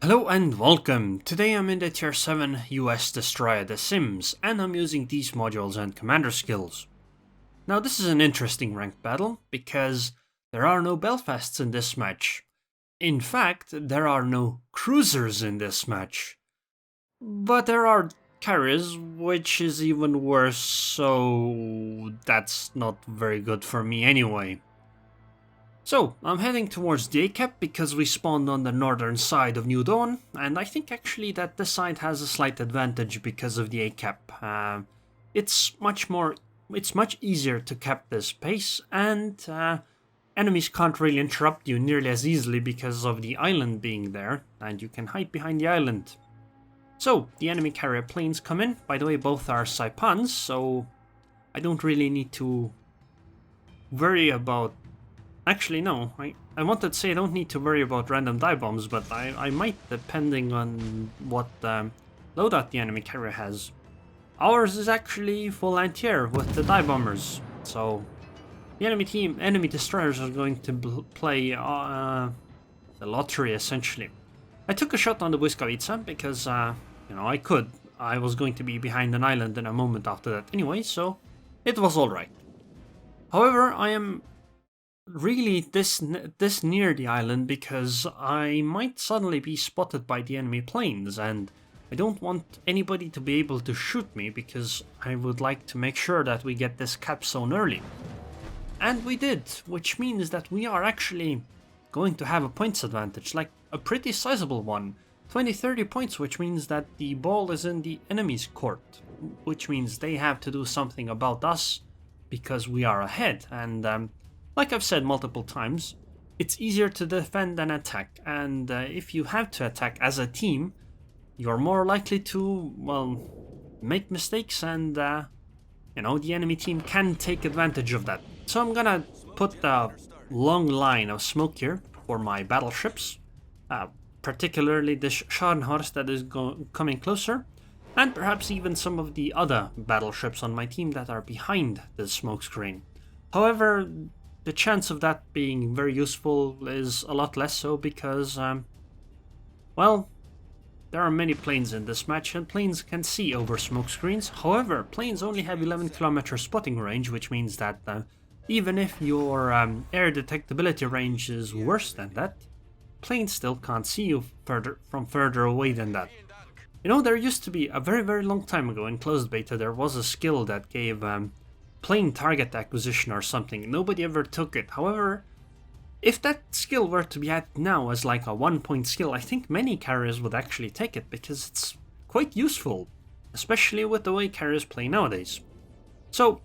Hello and welcome. Today I'm in the tier 7 US destroyer The Sims and I'm using these modules and commander skills. Now this is an interesting ranked battle because there are no Belfasts in this match. In fact, there are no cruisers in this match. But there are carriers, which is even worse, so that's not very good for me anyway. So, I'm heading towards the A-cap because we spawned on the northern side of New Dawn, and I think actually that this side has a slight advantage because of the A-cap. It's much easier to cap this base, and enemies can't really interrupt you nearly as easily because of the island being there, and you can hide behind the island. So, the enemy carrier planes come in. By the way, both are Saipans, so I don't really need to worry about... Actually, no, I wanted to say I don't need to worry about random dive bombs, but I might, depending on what loadout the enemy carrier has. Ours is actually full anti-air with the dive bombers, so the enemy destroyers are going to play the lottery essentially. I took a shot on the Błyskawica because, I could. I was going to be behind an island in a moment after that anyway, so it was alright. However, I am really this near the island because I might suddenly be spotted by the enemy planes, and I don't want anybody to be able to shoot me because I would like to make sure that we get this cap zone early. And we did, which means that we are actually going to have a points advantage, like a pretty sizable one. 20-30 points, which means that the ball is in the enemy's court, which means they have to do something about us because we are ahead. And like I've said multiple times, it's easier to defend than attack, and if you have to attack as a team, you're more likely to, well, make mistakes, and the enemy team can take advantage of that. So I'm gonna put a long line of smoke here for my battleships, particularly this Scharnhorst that is coming closer, and perhaps even some of the other battleships on my team that are behind the smoke screen. However, the chance of that being very useful is a lot less so because, well, there are many planes in this match and planes can see over smoke screens. However, planes only have 11 kilometer spotting range, which means that even if your air detectability range is worse than that, planes still can't see you further away than that. You know, there used to be a very, very long time ago in closed beta, there was a skill that gave plane target acquisition or something. Nobody ever took it. However, if that skill were to be added now as like a 1-point skill, I think many carriers would actually take it because it's quite useful, especially with the way carriers play nowadays. So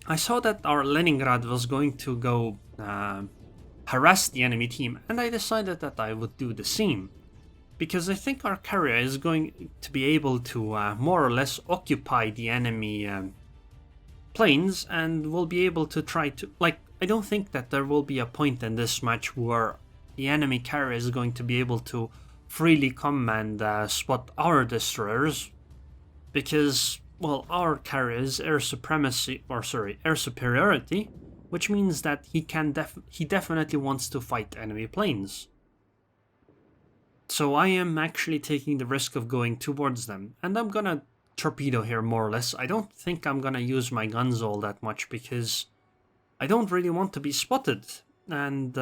I saw that our Leningrad was going to go harass the enemy team, and I decided that I would do the same because I think our carrier is going to be able to more or less occupy the enemy planes, and will be able to try to, like, I don't think that there will be a point in this match where the enemy carrier is going to be able to freely come and spot our destroyers, because, well, our carrier is air superiority, which means that he definitely wants to fight enemy planes. So I am actually taking the risk of going towards them, and I'm gonna torpedo here more or less. I don't think I'm gonna use my guns all that much because I don't really want to be spotted, and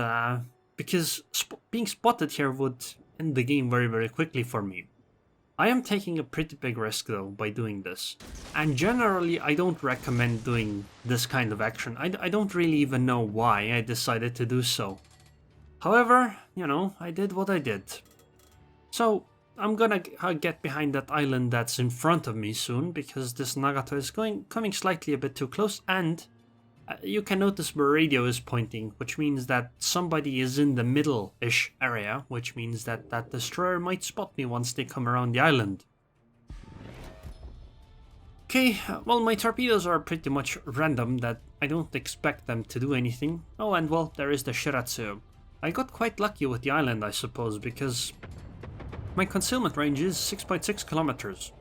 because being spotted here would end the game very, very quickly for me. I am taking a pretty big risk though by doing this, and generally I don't recommend doing this kind of action. I don't really even know why I decided to do so. However, I did what I did. So I'm gonna get behind that island that's in front of me soon, because this Nagato is coming slightly a bit too close, and you can notice where radio is pointing, which means that somebody is in the middle-ish area, which means that that destroyer might spot me once they come around the island. Okay, well, my torpedoes are pretty much random, that I don't expect them to do anything. Oh, and well, there is the Shiratsu. I got quite lucky with the island, I suppose, because my concealment range is 6.6 kilometers.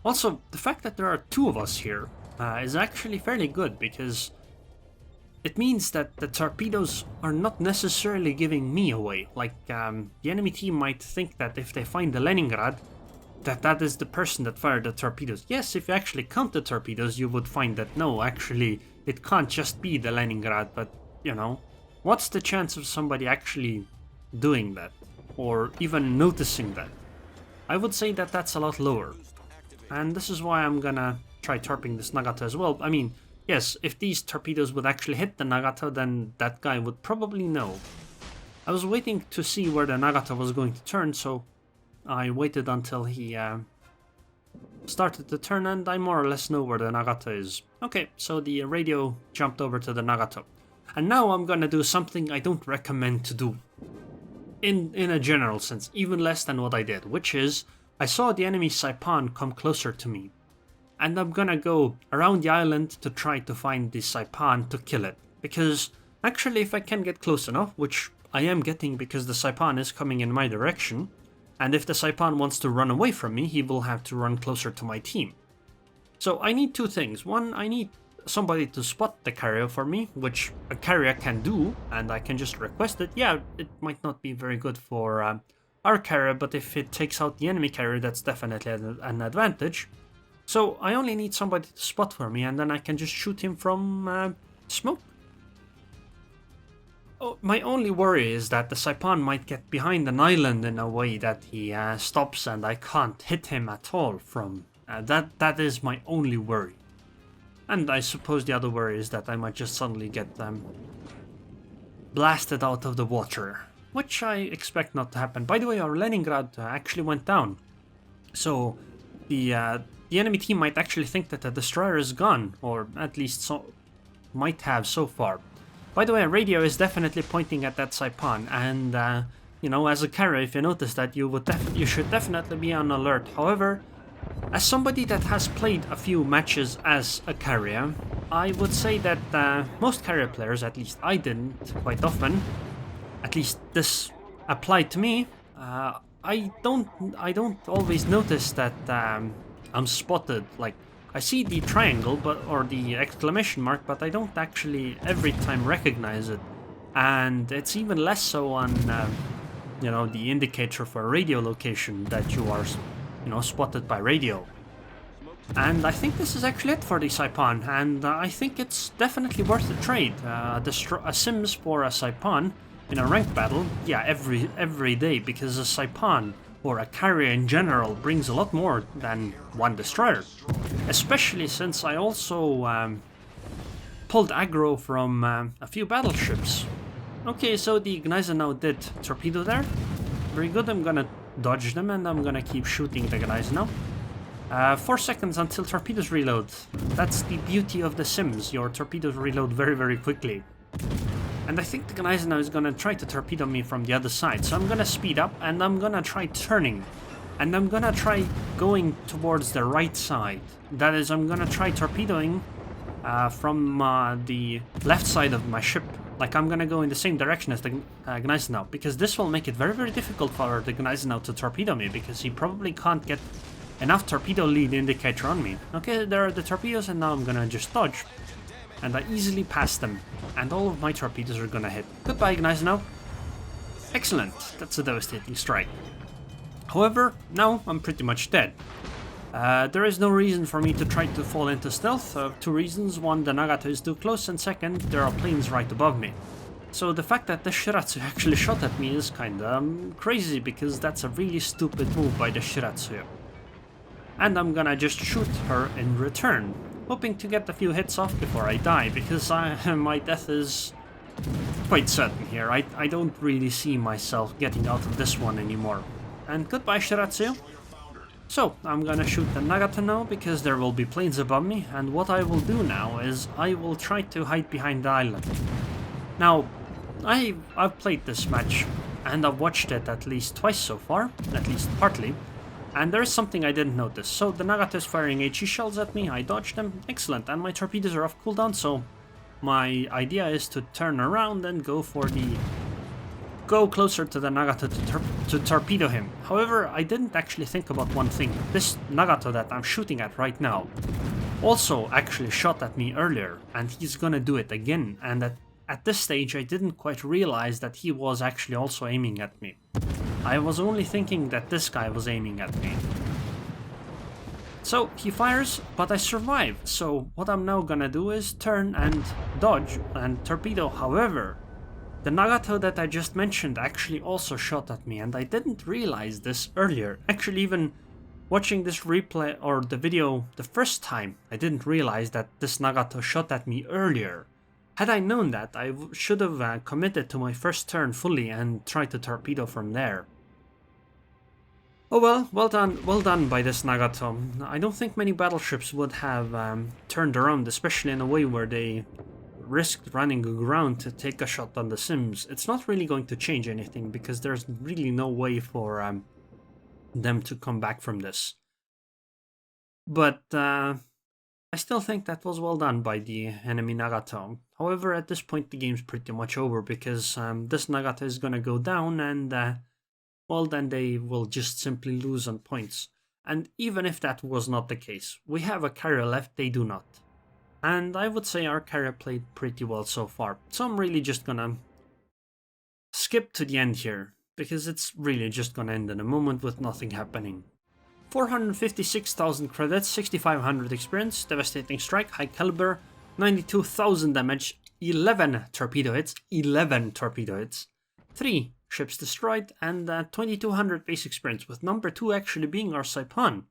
Also, the fact that there are two of us here is actually fairly good, because it means that the torpedoes are not necessarily giving me away. Like, the enemy team might think that if they find the Leningrad, that is the person that fired the torpedoes. Yes, if you actually count the torpedoes, you would find that no, actually, it can't just be the Leningrad, but, you know, what's the chance of somebody actually doing that? Or even noticing that? I would say that that's a lot lower. And this is why I'm gonna try torping this Nagata as well. I mean, yes, if these torpedoes would actually hit the Nagata, then that guy would probably know. I was waiting to see where the Nagata was going to turn, so I waited until he started to turn, and I more or less know where the Nagata is. Okay, so the radio jumped over to the Nagata. And now I'm gonna do something I don't recommend to do. In a general sense, even less than what I did, which is, I saw the enemy Saipan come closer to me. And I'm gonna go around the island to try to find the Saipan to kill it. Because, actually, if I can get close enough, which I am getting because the Saipan is coming in my direction, and if the Saipan wants to run away from me, he will have to run closer to my team. So I need two things. One, I need somebody to spot the carrier for me, which a carrier can do, and I can just request it. Yeah, it might not be very good for our carrier, but if it takes out the enemy carrier, that's definitely an advantage. So I only need somebody to spot for me, and then I can just shoot him from smoke. Oh, my only worry is that the Saipan might get behind an island in a way that he stops and I can't hit him at all from... that is my only worry. And I suppose the other worry is that I might just suddenly get blasted out of the water, which I expect not to happen. By the way, our Leningrad actually went down. So the enemy team might actually think that the destroyer is gone, or at least might have so far. By the way, radio is definitely pointing at that Saipan, and you know, as a carrier, if you notice that, you should definitely be on alert. However, as somebody that has played a few matches as a carrier, I would say that most carrier players, at least I didn't quite often, at least this applied to me, I don't always notice that I'm spotted. Like, I see the triangle, or the exclamation mark, but I don't actually every time recognize it. And it's even less so on, you know, the indicator for radio location that you are, you know, spotted by radio. And I think this is actually it for the Saipan, and I think it's definitely worth the trade. A Sims for a Saipan in a ranked battle, yeah, every day, because a Saipan or a carrier in general brings a lot more than one destroyer. Especially since I also pulled aggro from a few battleships. Okay, so the Gneisenau did torpedo there. Very good, I'm gonna dodge them and I'm gonna keep shooting the Gneisenau. 4 seconds until torpedoes reload. That's the beauty of the Sims, your torpedoes reload very, very quickly. And I think the Gneisenau is gonna try to torpedo me from the other side, so I'm gonna speed up and I'm gonna try turning. And I'm gonna try going towards the right side. That is, I'm gonna try torpedoing from the left side of my ship. Like, I'm gonna go in the same direction as the Gneisenau, because this will make it very, very difficult for the Gneisenau to torpedo me, because he probably can't get enough torpedo lead indicator on me. Okay, there are the torpedoes, and now I'm gonna just dodge. And I easily pass them, and all of my torpedoes are gonna hit. Goodbye, Gneisenau. Excellent, that's a devastating strike. However, now I'm pretty much dead. There is no reason for me to try to fall into stealth. 2 reasons. One, the Nagata is too close, and second, there are planes right above me. So the fact that the Shiratsu actually shot at me is kinda crazy, because that's a really stupid move by the Shiratsu. And I'm gonna just shoot her in return, hoping to get a few hits off before I die, because my death is quite certain here. I don't really see myself getting out of this one anymore. And goodbye, Shiratsu. So, I'm gonna shoot the Nagata now, because there will be planes above me, and what I will do now is I will try to hide behind the island. Now, I've played this match, and I've watched it at least twice so far, at least partly, and there is something I didn't notice. So the Nagata is firing HE shells at me, I dodged them, excellent, and my torpedoes are off cooldown, so my idea is to turn around and go closer to the Nagata to torpedo him. However, I didn't actually think about one thing. This Nagata that I'm shooting at right now, also actually shot at me earlier, and he's gonna do it again, and at this stage I didn't quite realize that he was actually also aiming at me. I was only thinking that this guy was aiming at me. So he fires, but I survive, so what I'm now gonna do is turn and dodge and torpedo. However, the Nagato that I just mentioned actually also shot at me, and I didn't realize this earlier. Actually, even watching this replay or the video the first time, I didn't realize that this Nagato shot at me earlier. Had I known that, I should have committed to my first turn fully and tried to torpedo from there. Oh well, well done by this Nagato. I don't think many battleships would have turned around, especially in a way where they risked running aground to take a shot on the Sims. It's not really going to change anything because there's really no way for them to come back from this. But I still think that was well done by the enemy Nagato. However, at this point the game's pretty much over because this Nagato is gonna go down and well, then they will just simply lose on points. And even if that was not the case, we have a carrier left, they do not. And I would say our carrier played pretty well so far. So I'm really just gonna skip to the end here, because it's really just gonna end in a moment with nothing happening. 456,000 credits, 6,500 experience, devastating strike, high caliber, 92,000 damage, 11 torpedo hits, 3 ships destroyed, and 2200 base experience, with number 2 actually being our Saipan.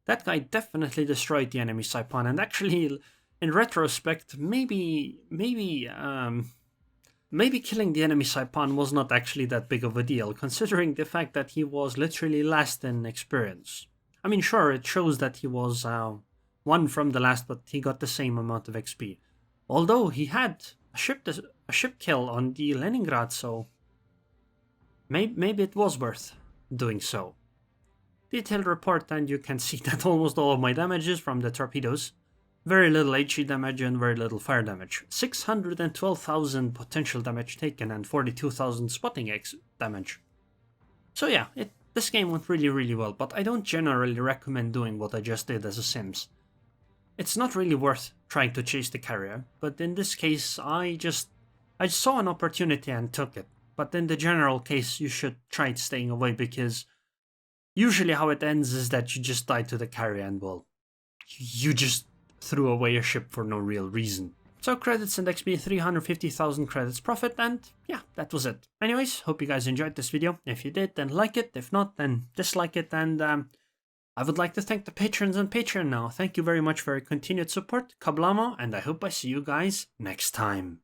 That guy definitely destroyed the enemy Saipan, and actually, in retrospect, maybe killing the enemy Saipan was not actually that big of a deal, considering the fact that he was literally last in experience. I mean, sure, it shows that he was one from the last, but he got the same amount of XP. Although he had a ship kill on the Leningrad, so maybe it was worth doing so. Detailed report, and you can see that almost all of my damage is from the torpedoes. Very little HE damage and very little fire damage. 612,000 potential damage taken and 42,000 spotting X damage. So yeah, this game went really well, but I don't generally recommend doing what I just did as a Sims. It's not really worth trying to chase the carrier, but in this case I saw an opportunity and took it. But in the general case, you should try staying away, because usually how it ends is that you just die to the carrier and, well, you just threw away a ship for no real reason. So credits and XP, 350,000 credits profit, and yeah, that was it. Anyways, hope you guys enjoyed this video. If you did, then like it. If not, then dislike it. And I would like to thank the patrons on Patreon now. Thank you very much for your continued support. Kablamo, and I hope I see you guys next time.